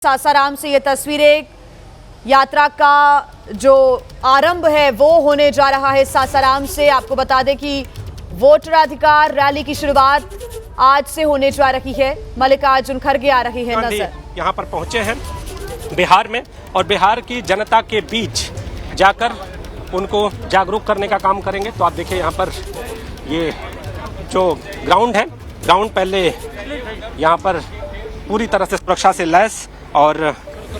सासाराम से ये तस्वीरें यात्रा का जो आरंभ है वो होने जा रहा है सासाराम से। आपको बता दें कि वोटर अधिकार रैली की शुरुआत आज से होने जा रही है। मल्लिकार्जुन खड़गे आ रही है नजर। यहाँ पर पहुंचे हैं बिहार में और बिहार की जनता के बीच जाकर उनको जागरूक करने का काम करेंगे। तो आप देखिए यहाँ पर ये जो ग्राउंड है, ग्राउंड पहले यहाँ पर पूरी तरह से सुरक्षा से लैस और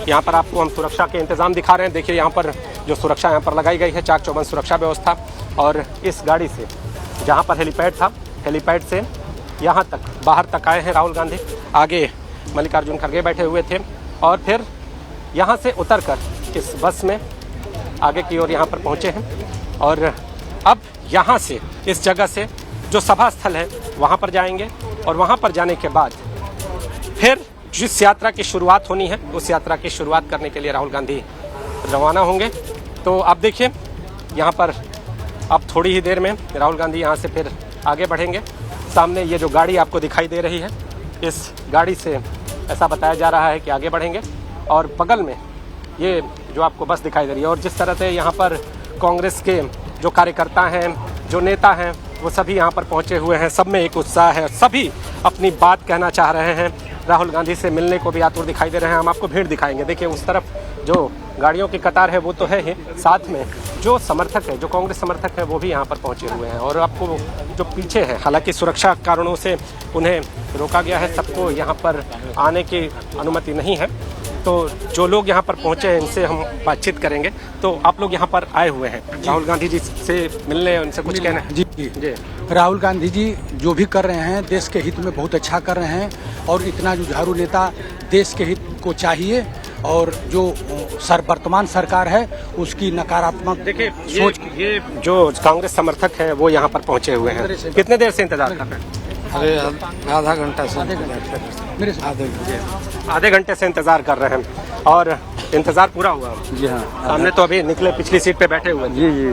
यहाँ पर आपको हम सुरक्षा के इंतजाम दिखा रहे हैं। देखिए यहाँ पर जो सुरक्षा यहाँ पर लगाई गई है, चाक चौबंद सुरक्षा व्यवस्था। और इस गाड़ी से जहाँ पर हेलीपैड था, हेलीपैड से यहाँ तक बाहर तक आए हैं राहुल गांधी। आगे मल्लिकार्जुन खड़गे बैठे हुए थे और फिर यहाँ से उतरकर इस बस में आगे की ओर यहाँ पर पहुँचे हैं। और अब यहाँ से इस जगह से जो सभा स्थल है वहाँ पर जाएंगे और वहाँ पर जाने के बाद फिर जिस यात्रा की शुरुआत होनी है उस यात्रा की शुरुआत करने के लिए राहुल गांधी रवाना होंगे। तो आप देखिए यहाँ पर अब थोड़ी ही देर में राहुल गांधी यहाँ से फिर आगे बढ़ेंगे। सामने ये जो गाड़ी आपको दिखाई दे रही है, इस गाड़ी से ऐसा बताया जा रहा है कि आगे बढ़ेंगे। और बगल में ये जो आपको बस दिखाई दे रही है और जिस तरह से यहाँ पर कांग्रेस के जो कार्यकर्ता हैं, जो नेता हैं, वो सभी यहाँ पर पहुँचे हुए हैं। सब में एक उत्साह है, सभी अपनी बात कहना चाह रहे हैं। राहुल गांधी से मिलने को भी आतुर दिखाई दे रहे हैं। हम आपको भीड़ दिखाएंगे। देखिए उस तरफ जो गाड़ियों की कतार है वो तो है ही, साथ में जो समर्थक है, जो कांग्रेस समर्थक है, वो भी यहाँ पर पहुँचे हुए हैं। और आपको जो पीछे है, हालांकि सुरक्षा कारणों से उन्हें रोका गया है, सबको यहाँ पर आने की अनुमति नहीं है। तो जो लोग यहाँ पर पहुँचे हैं इनसे हम बातचीत करेंगे। तो आप लोग यहाँ पर आए हुए हैं राहुल गांधी जी से मिलने, उनसे कुछ कहना है? जी राहुल गांधी जी जो भी कर रहे हैं देश के हित में बहुत अच्छा कर रहे हैं। और इतना जुझारू नेता देश के हित को चाहिए। और जो वर्तमान सरकार है उसकी नकारात्मक देखिए सोच। ये जो कांग्रेस समर्थक हैं वो यहाँ पर पहुँचे हुए हैं। कितने देर से इंतजार कर रहे हैं? अरे आधा घंटा से आधे घंटे से इंतजार कर रहे हैं। और इंतजार पूरा हुआ? जी हाँ। सामने तो अभी निकले, पिछली सीट पे बैठे हुए। जी जी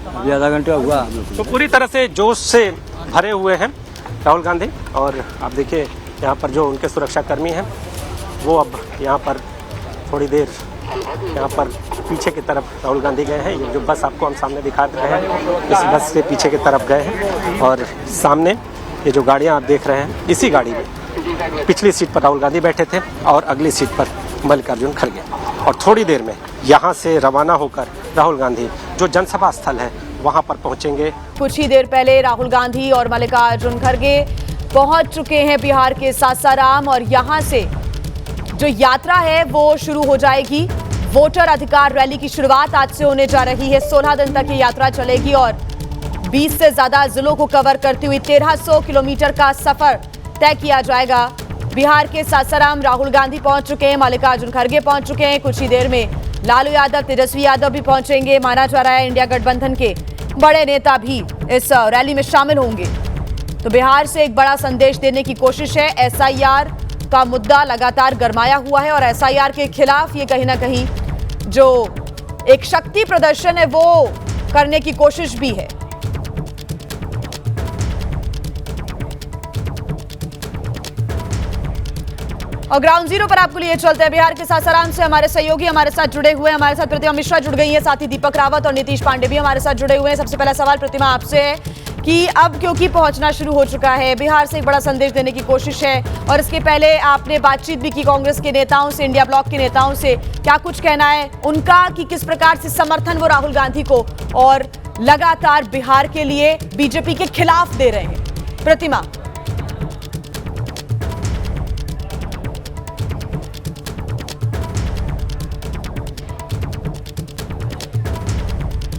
अभी आधा घंटा हुआ। तो पूरी तरह से जोश से भरे हुए हैं राहुल गांधी। और आप देखिए यहाँ पर जो उनके सुरक्षाकर्मी हैं वो अब यहाँ पर थोड़ी देर यहाँ पर पीछे की तरफ राहुल गांधी गए हैं। ये जो बस आपको हम सामने दिखा रहे हैं, इस बस से पीछे की तरफ गए हैं। और सामने ये जो गाड़ियाँ आप देख रहे हैं, इसी गाड़ी में पिछली सीट पर राहुल गांधी बैठे थे और अगली सीट पर मल्लिकार्जुन खड़गे। और थोड़ी देर में यहाँ से रवाना होकर राहुल गांधी जो जनसभा स्थल है वहाँ पर पहुँचेंगे। कुछ ही देर पहले राहुल गांधी और मल्लिकार्जुन खड़गे पहुंच चुके हैं बिहार के सासाराम। और यहाँ से जो यात्रा है वो शुरू हो जाएगी। वोटर अधिकार रैली की शुरुआत आज से होने जा रही है। 16 दिन तक ये यात्रा चलेगी और 20 से ज्यादा जिलों को कवर करती हुई 1300 किलोमीटर का सफर तय किया जाएगा। बिहार के सासाराम राहुल गांधी पहुंच चुके हैं, मल्लिकार्जुन खड़गे पहुंच चुके हैं। कुछ ही देर में लालू यादव, तेजस्वी यादव भी पहुंचेंगे। माना जा रहा है इंडिया गठबंधन के बड़े नेता भी इस रैली में शामिल होंगे। तो बिहार से एक बड़ा संदेश देने की कोशिश है। एसआईआर का मुद्दा लगातार गरमाया हुआ है और एसआईआर के खिलाफ ये कहीं ना कहीं जो एक शक्ति प्रदर्शन है वो करने की कोशिश भी है। और ग्राउंड जीरो पर आपको लिए चलते हैं। बिहार के सासाराम से हमारे सहयोगी हमारे साथ जुड़े हुए हैं। हमारे साथ प्रतिमा मिश्रा जुड़ गई है, साथ ही दीपक रावत और नीतीश पांडे भी हमारे साथ जुड़े हुए हैं। सबसे पहला सवाल प्रतिमा आपसे है कि अब क्योंकि पहुंचना शुरू हो चुका है, बिहार से एक बड़ा संदेश देने की कोशिश है और इसके पहले आपने बातचीत भी की कांग्रेस के नेताओं से, इंडिया ब्लॉक के नेताओं से। क्या कुछ कहना है उनका कि किस प्रकार से समर्थन वो राहुल गांधी को और लगातार बिहार के लिए बीजेपी के खिलाफ दे रहे हैं? प्रतिमा।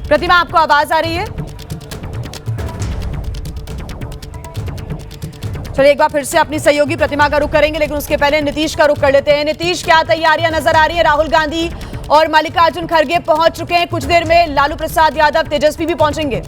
प्रतिमा आपको आवाज आ रही है? चलिए एक बार फिर से अपनी सहयोगी प्रतिमा का रुख करेंगे, लेकिन उसके पहले नीतीश का रुख कर लेते हैं। नीतीश, क्या तैयारियां नजर आ रही है? राहुल गांधी और मल्लिकार्जुन खड़गे पहुंच चुके हैं, कुछ देर में लालू प्रसाद यादव, तेजस्वी भी पहुंचेंगे।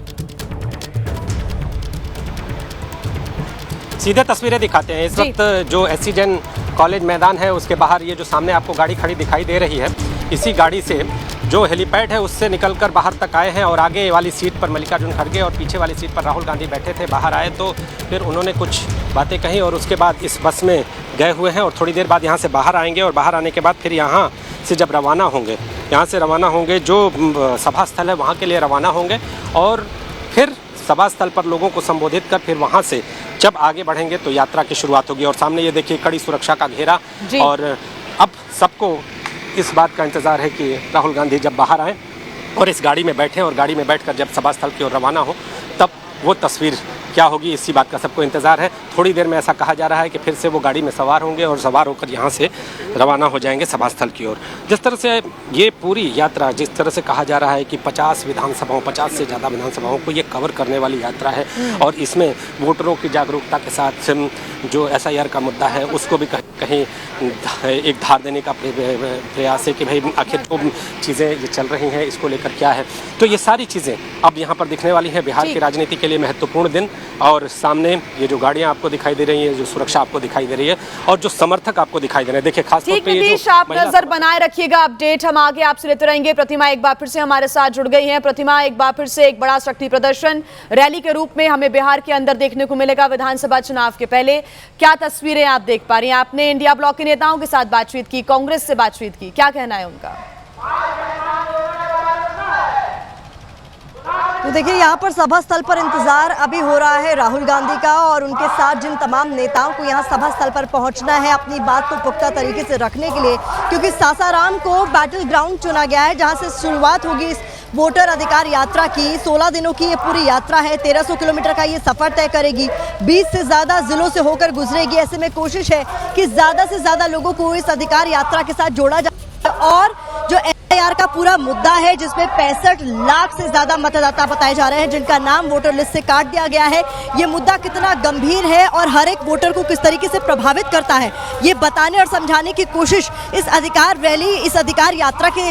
सीधे तस्वीरें दिखाते हैं। इस वक्त जो एससी जैन कॉलेज मैदान है उसके बाहर ये जो सामने आपको गाड़ी खड़ी दिखाई दे रही है, इसी गाड़ी से जो हेलीपैड है उससे निकलकर बाहर तक आए हैं और आगे वाली सीट पर मल्लिकार्जुन खड़गे और पीछे वाली सीट पर राहुल गांधी बैठे थे। बाहर आए तो फिर उन्होंने कुछ बातें कही और उसके बाद इस बस में गए हुए हैं और थोड़ी देर बाद यहाँ से बाहर आएंगे और बाहर आने के बाद फिर यहाँ से जब रवाना होंगे, यहाँ से रवाना होंगे जो सभा स्थल है वहाँ के लिए रवाना होंगे और फिर सभा स्थल पर लोगों को संबोधित कर फिर वहाँ से जब आगे बढ़ेंगे तो यात्रा की शुरुआत होगी। और सामने ये देखिए कड़ी सुरक्षा का घेरा और अब सबको इस बात का इंतज़ार है कि राहुल गांधी जब बाहर आएँ और इस गाड़ी में बैठें और गाड़ी में बैठकर जब सभा स्थल की ओर रवाना हो तब वो तस्वीर क्या होगी, इसी बात का सबको इंतज़ार है। थोड़ी देर में ऐसा कहा जा रहा है कि फिर से वो गाड़ी में सवार होंगे और सवार होकर यहाँ से रवाना हो जाएंगे सभा स्थल की ओर। जिस तरह से ये पूरी यात्रा, जिस तरह से कहा जा रहा है कि 50 विधानसभाओं, 50 से ज़्यादा विधानसभाओं को ये कवर करने वाली यात्रा है और इसमें वोटरों की जागरूकता के साथ जो SIR का मुद्दा है उसको भी कहीं एक धार देने का प्रयास है कि भाई आखिर जो चीज़ें ये चल रही हैं इसको लेकर क्या है। तो ये सारी चीज़ें अब यहाँ पर दिखने वाली हैं। बिहार की राजनीति के लिए महत्वपूर्ण दिन और सामने ये जो गाड़ियाँ आपको दिखाई दे रही हैं, जो सुरक्षा आपको दिखाई दे रही है और जो समर्थक आपको दिखाई दे रहे हैं, देखिए खास तौर पे ये जो आप नजर बनाए रखिएगा, अपडेट हम आगे आपसे लेते रहेंगे। प्रतिमा एक बार फिर से हमारे साथ जुड़ गई हैं। प्रतिमा, एक बार फिर से एक बड़ा शक्ति प्रदर्शन रैली के रूप में हमें बिहार के अंदर देखने को मिलेगा विधानसभा चुनाव के पहले। क्या तस्वीरें आप देख पा रही हैं? आपने इंडिया ब्लॉक के नेताओं के साथ बातचीत की, कांग्रेस से बातचीत की, क्या कहना है उनका? तो देखिए, यहाँ पर सभा स्थल पर इंतजार अभी हो रहा है राहुल गांधी का और उनके साथ जिन तमाम नेताओं को यहाँ सभा स्थल पर पहुँचना है अपनी बात को पुख्ता तरीके से रखने के लिए, क्योंकि सासाराम को बैटल ग्राउंड चुना गया है जहाँ से शुरुआत होगी इस वोटर अधिकार यात्रा की। 16 दिनों की ये पूरी यात्रा है, 1300 किलोमीटर का ये सफर तय करेगी, 20 से ज़्यादा जिलों से होकर गुजरेगी। ऐसे में कोशिश है कि ज़्यादा से ज़्यादा लोगों को इस अधिकार यात्रा के साथ जोड़ा जाए और जो SIR का पूरा मुद्दा है जिसमें 65 लाख से ज्यादा मतदाता बताए जा रहे हैं जिनका नाम वोटर लिस्ट से काट दिया गया है, ये मुद्दा कितना गंभीर है और हर एक वोटर को किस तरीके से प्रभावित करता है, ये बताने और समझाने की कोशिश इस अधिकार रैली, इस अधिकार यात्रा के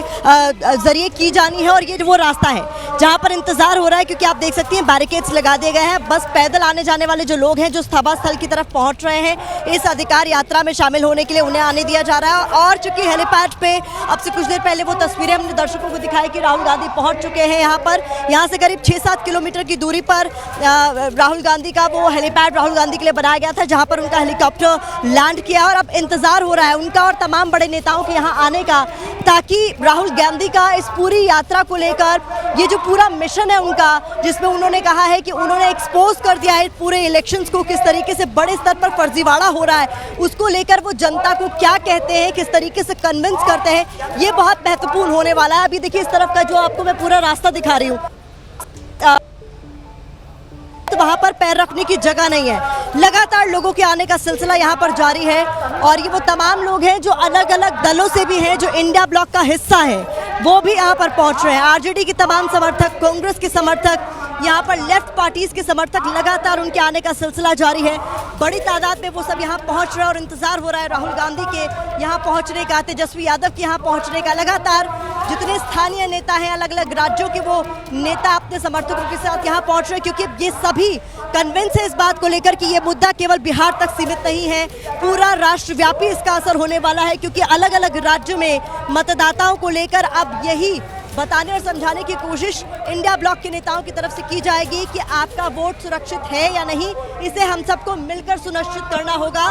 जरिए की जानी है। और ये वो रास्ता है जहां पर इंतजार हो रहा है, क्योंकि आप देख सकती हैं बैरिकेड्स लगा दिए गए हैं। बस पैदल आने जाने वाले जो लोग हैं जो सभा स्थल की तरफ पहुंच रहे हैं इस अधिकार यात्रा में शामिल होने के लिए उन्हें आने दिया जा रहा है। और चूंकि हेलीपैड पे अब से कुछ देर पहले वो तस्वीरें हमने दर्शकों को दिखाई कि राहुल गांधी पहुंच चुके हैं यहाँ पर। यहाँ से करीब 6-7 किलोमीटर की दूरी पर राहुल गांधी का वो हेलीपैड राहुल गांधी के लिए बनाया गया था जहाँ पर उनका हेलीकॉप्टर लैंड किया और अब इंतजार हो रहा है उनका और तमाम बड़े नेताओं के यहाँ आने का, ताकि राहुल गांधी का इस पूरी यात्रा को लेकर ये जो पूरा मिशन है उनका, जिसमें उन्होंने कहा है कि उन्होंने एक्सपोज कर दिया है पूरे इलेक्शंस को, किस तरीके से बड़े स्तर पर फर्जीवाड़ा हो रहा है, उसको लेकर वो जनता को क्या कहते हैं, किस तरीके से कन्विंस करते हैं, ये बहुत महत्वपूर्ण होने वाला है। अभी देखिए इस तरफ का जो आपको मैं पूरा रास्ता दिखा रही हूँ, तो वहां पर पैर रखने की जगह नहीं है। लगातार लोगों के आने का सिलसिला यहाँ पर जारी है और ये वो तमाम लोग हैं जो अलग अलग दलों से भी हैं, जो इंडिया ब्लॉक का हिस्सा है, वो भी यहाँ पर पहुंच रहे हैं। आरजेडी के तमाम समर्थक, कांग्रेस के समर्थक, यहाँ पर लेफ्ट पार्टीज के समर्थक, लगातार उनके आने का सिलसिला जारी है। बड़ी तादाद में वो सब यहाँ पहुंच रहे हैं और इंतजार हो रहा है राहुल गांधी के यहाँ पहुंचने का, तेजस्वी यादव के यहाँ पहुंचने का। लगातार जितने स्थानीय नेता हैं, अलग अलग राज्यों के वो नेता अपने समर्थकों के साथ यहाँ पहुंच रहे हैं, क्योंकि ये सभी कन्विंस है इस बात को लेकर कि ये मुद्दा केवल बिहार तक सीमित नहीं है, पूरा राष्ट्रव्यापी इसका असर होने वाला है, क्योंकि अलग अलग राज्यों में मतदाताओं को लेकर अब यही बताने और समझाने की कोशिश इंडिया ब्लॉक के नेताओं की तरफ से की जाएगी कि आपका वोट सुरक्षित है या नहीं, इसे हम सबको मिलकर सुनिश्चित करना होगा।